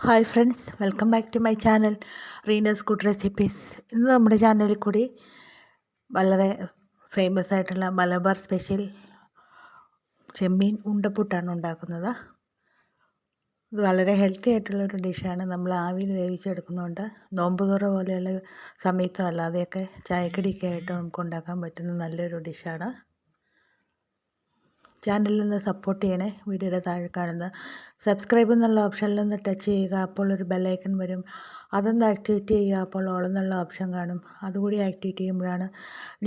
Hi friends, welcome back to my channel Reena's good recipes. ഇന്ന് നമ്മുടെ ചാനലിൽ കൂടി വളരെ ഫേമസ് ആയിട്ടുള്ള മലബാർ സ്പെഷ്യൽ ചെമ്മീൻ ഉണ്ടപ്പുട്ടാണ് ഉണ്ടാക്കുന്നത്. ഇത് വളരെ ഹെൽത്തി ആയിട്ടുള്ളൊരു ഡിഷാണ്. നമ്മൾ ആവിയിൽ വേവിച്ചെടുക്കുന്നതുകൊണ്ട് നോമ്പ് തുറ പോലെയുള്ള സമയത്തും അല്ലാതെയൊക്കെ ചായക്കടിയൊക്കെ ആയിട്ട് നമുക്ക് ഉണ്ടാക്കാൻ പറ്റുന്ന നല്ലൊരു ഡിഷാണ്. ചാനലിൽ നിന്ന് സപ്പോർട്ട് ചെയ്യണേ. വീഡിയോയുടെ താഴെ കാണുന്ന സബ്സ്ക്രൈബ് എന്നുള്ള ഓപ്ഷനിൽ നിന്ന് ടച്ച് ചെയ്യുക. അപ്പോൾ ഒരു ബെല്ലൈക്കൺ വരും, അതൊന്ന് ആക്ടിവേറ്റ് ചെയ്യുക. അപ്പോൾ ഓൾ എന്നുള്ള ഓപ്ഷൻ കാണും, അതുകൂടി ആക്ടിവേറ്റ് ചെയ്യുമ്പോഴാണ്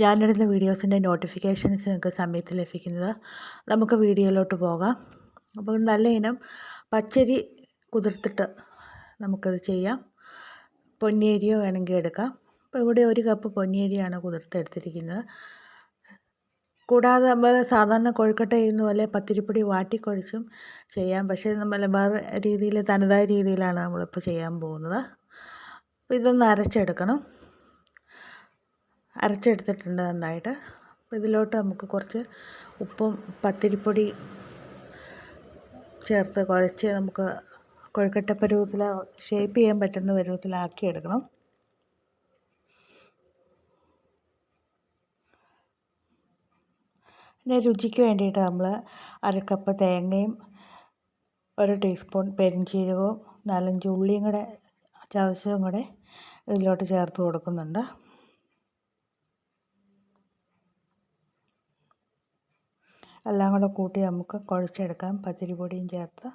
ഞാനിടുന്ന വീഡിയോസിൻ്റെ നോട്ടിഫിക്കേഷൻസ് നിങ്ങൾക്ക് സമയത്ത് ലഭിക്കുന്നത്. നമുക്ക് വീഡിയോയിലോട്ട് പോകാം. അപ്പോൾ നല്ല ഇനം പച്ചരി കുതിർത്തിട്ട് നമുക്കത് ചെയ്യാം. പൊന്നിയരിയോ വേണമെങ്കിൽ എടുക്കാം. അപ്പോൾ ഇവിടെ 1 കപ്പ് പൊന്നിയരിയാണ് കുതിർത്തെടുത്തിരിക്കുന്നത്. കൂടാതെ നമ്മൾ സാധാരണ കൊഴുക്കട്ട ചെയ്യുന്ന പോലെ പത്തിരിപ്പൊടി വാട്ടിക്കുഴച്ചും ചെയ്യാം. പക്ഷേ നമ്മൾ വേറെ രീതിയിൽ തനതായ രീതിയിലാണ് നമ്മളിപ്പോൾ ചെയ്യാൻ പോകുന്നത്. അപ്പോൾ ഇതൊന്ന് അരച്ചെടുക്കണം. അരച്ചെടുത്തിട്ടുണ്ട് നന്നായിട്ട്. അപ്പോൾ ഇതിലോട്ട് നമുക്ക് കുറച്ച് ഉപ്പും പത്തിരിപ്പൊടി ചേർത്ത് കുഴച്ച് നമുക്ക് കൊഴുക്കട്ട പരുവത്തിൽ ഷേപ്പ് ചെയ്യാൻ പറ്റുന്ന പരുവത്തിലാക്കിയെടുക്കണം. പിന്നെ രുചിക്ക് വേണ്ടിയിട്ട് നമ്മൾ 1/2 കപ്പ് തേങ്ങയും 1 ടീസ്പൂൺ പെരിഞ്ചീരകവും 4-5 ഉള്ളിയും കൂടെ ചതച്ചതും കൂടെ ഇതിലോട്ട് ചേർത്ത് കൊടുക്കുന്നുണ്ട്. എല്ലാം കൂടെ കൂട്ടി നമുക്ക് കുഴച്ചെടുക്കാം പത്തിരി പൊടിയും ചേർത്ത്.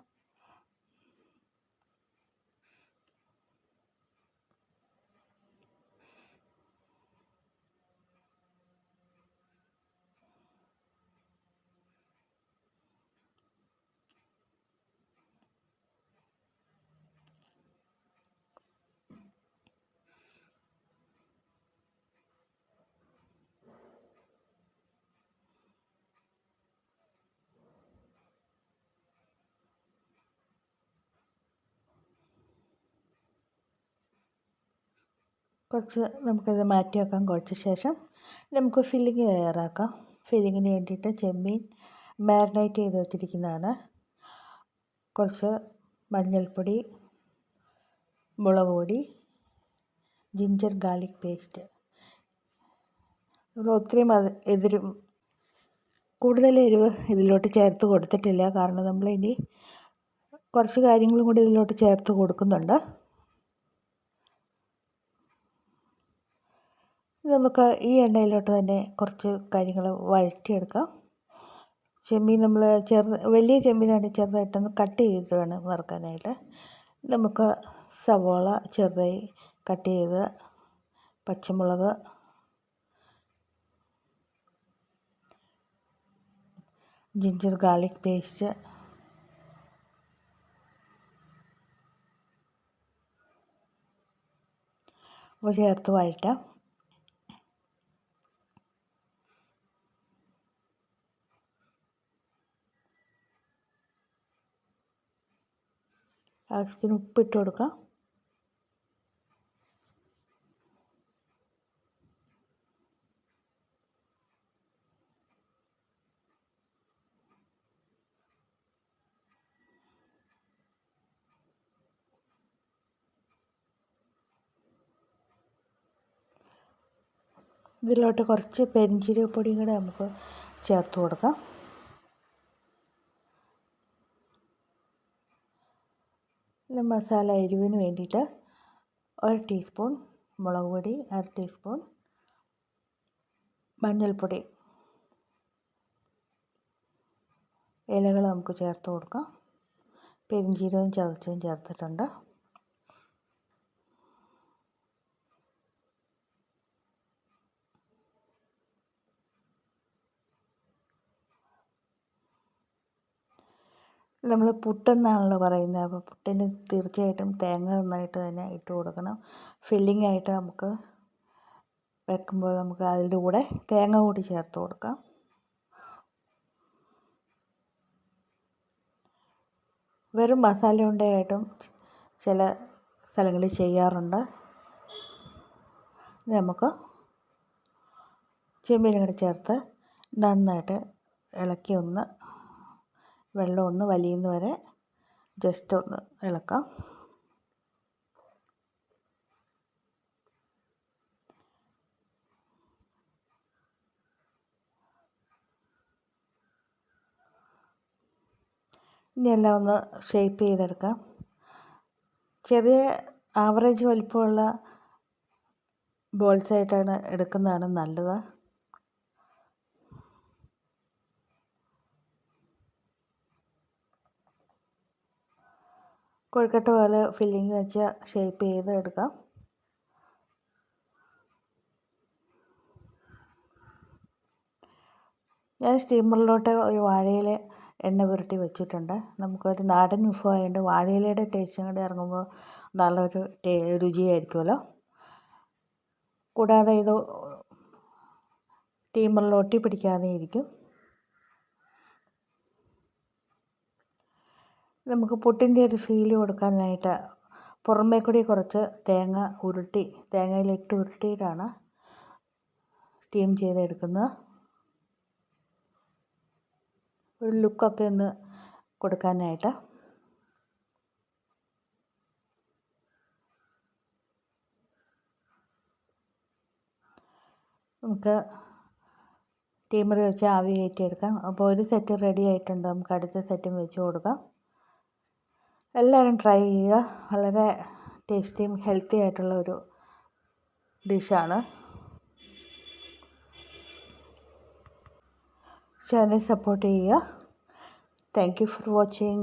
കുറച്ച് നമുക്കത് മാറ്റി വെക്കാം. കുഴച്ച ശേഷം നമുക്ക് ഫില്ലിങ് തയ്യാറാക്കാം. ഫില്ലിങ്ങിന് വേണ്ടിയിട്ട് ചെമ്മീൻ മാരിനേറ്റ് ചെയ്ത് വെച്ചിരിക്കുന്നതാണ്. കുറച്ച് മഞ്ഞൾപ്പൊടി, മുളക് പൊടി, ജിഞ്ചർ ഗാർലിക് പേസ്റ്റ്. നമ്മൾ ഒത്തിരി കൂടുതൽ എരിവ് ഇതിലോട്ട് ചേർത്ത് കൊടുത്തിട്ടില്ല. കാരണം നമ്മളിനി കുറച്ച് കാര്യങ്ങളും കൂടി ഇതിലോട്ട് ചേർത്ത് കൊടുക്കുന്നുണ്ട്. നമുക്ക് ഈ എണ്ണയിലോട്ട് തന്നെ കുറച്ച് കാര്യങ്ങൾ വഴറ്റിയെടുക്കാം. ചെമ്മീൻ നമ്മൾ വലിയ ചെമ്മീനാണ്, ചെറുതായിട്ടൊന്ന് കട്ട് ചെയ്തിട്ട് വേണം വറുക്കാനായിട്ട്. നമുക്ക് സവോള ചെറുതായി കട്ട് ചെയ്ത്, പച്ചമുളക്, ജിഞ്ചർ ഗാർലിക് പേസ്റ്റ്, അവ ചേർത്ത് വഴറ്റാം. ആവശ്യത്തിന് ഉപ്പിട്ട് കൊടുക്കാം. ഇതിലോട്ട് കുറച്ച് പെരിഞ്ചീരകപ്പൊടിയും കൂടെ നമുക്ക് ചേർത്ത് കൊടുക്കാം. പിന്നെ മസാല എരിവിന് വേണ്ടിയിട്ട് 1 ടീസ്പൂൺ മുളക് പൊടി, 1/2 ടീസ്പൂൺ മഞ്ഞൾപ്പൊടി, ഇലകൾ നമുക്ക് ചേർത്ത് കൊടുക്കാം. പെരിഞ്ചീരകം ചതച്ചതും ചേർത്തിട്ടുണ്ട്. നമ്മൾ പുട്ടെന്നാണല്ലോ പറയുന്നത്. അപ്പോൾ പുട്ടിന് തീർച്ചയായിട്ടും തേങ്ങ നന്നായിട്ട് തന്നെ ഇട്ട് കൊടുക്കണം. ഫില്ലിംഗ് ആയിട്ട് നമുക്ക് വെക്കുമ്പോൾ നമുക്ക് അതിൻ്റെ കൂടെ തേങ്ങ കൂടി ചേർത്ത് കൊടുക്കാം. വെറും മസാല ഉണ്ടയായിട്ടും ചില സ്ഥലങ്ങളിൽ ചെയ്യാറുണ്ട്. നമുക്ക് ചെമ്മീനും കൂടെ ചേർത്ത് നന്നായിട്ട് ഇളക്കി വെള്ളം ഒന്ന് വലിയുന്ന വരെ ജസ്റ്റ് ഒന്ന് ഇളക്കാം. ഇനി എല്ലാം ഒന്ന് ഷേപ്പ് ചെയ്തെടുക്കാം. ചെറിയ ആവറേജ് വലിപ്പമുള്ള ബോൾസായിട്ടാണ് എടുക്കുന്നതാണ് നല്ലത്. കൊഴുക്കട്ട പോലെ ഫില്ലിങ് വെച്ച് ഷേപ്പ് ചെയ്ത് എടുക്കാം. ഞാൻ സ്റ്റീമറിലോട്ട് ഒരു വാഴയില എണ്ണ പുരട്ടി വെച്ചിട്ടുണ്ട്. നമുക്കൊരു നാടൻ വിഭവമായതുകൊണ്ട് വാഴയിലയുടെ ടേസ്റ്റും കൂടി ഇറങ്ങുമ്പോൾ നല്ലൊരു രുചിയായിരിക്കുമല്ലോ. കൂടാതെ ഇത് സ്റ്റീമറിൽ ഒട്ടി പിടിക്കാതെ ഇരിക്കും. നമുക്ക് പുട്ടിൻ്റെ ഒരു ഫീല് കൊടുക്കാനായിട്ട് പുറമേ കൂടി കുറച്ച് തേങ്ങയിലിട്ട് ഉരുട്ടിയിട്ടാണ് സ്റ്റീം ചെയ്തെടുക്കുന്നത്. ഒരു ലുക്കൊക്കെ ഒന്ന് കൊടുക്കാനായിട്ട്. നമുക്ക് സ്റ്റീമർ വെച്ച് ആവി കയറ്റിയെടുക്കാം. അപ്പോൾ ഒരു സെറ്റ് റെഡി ആയിട്ടുണ്ട്. നമുക്ക് അടുത്ത സെറ്റും വെച്ച് കൊടുക്കാം. എല്ലാവരും ട്രൈ ചെയ്യുക. വളരെ ടേസ്റ്റിയും ഹെൽത്തി ആയിട്ടുള്ള ഒരു ഡിഷാണ്. ചാനൽ സപ്പോർട്ട് ചെയ്യുക. Thank you for watching.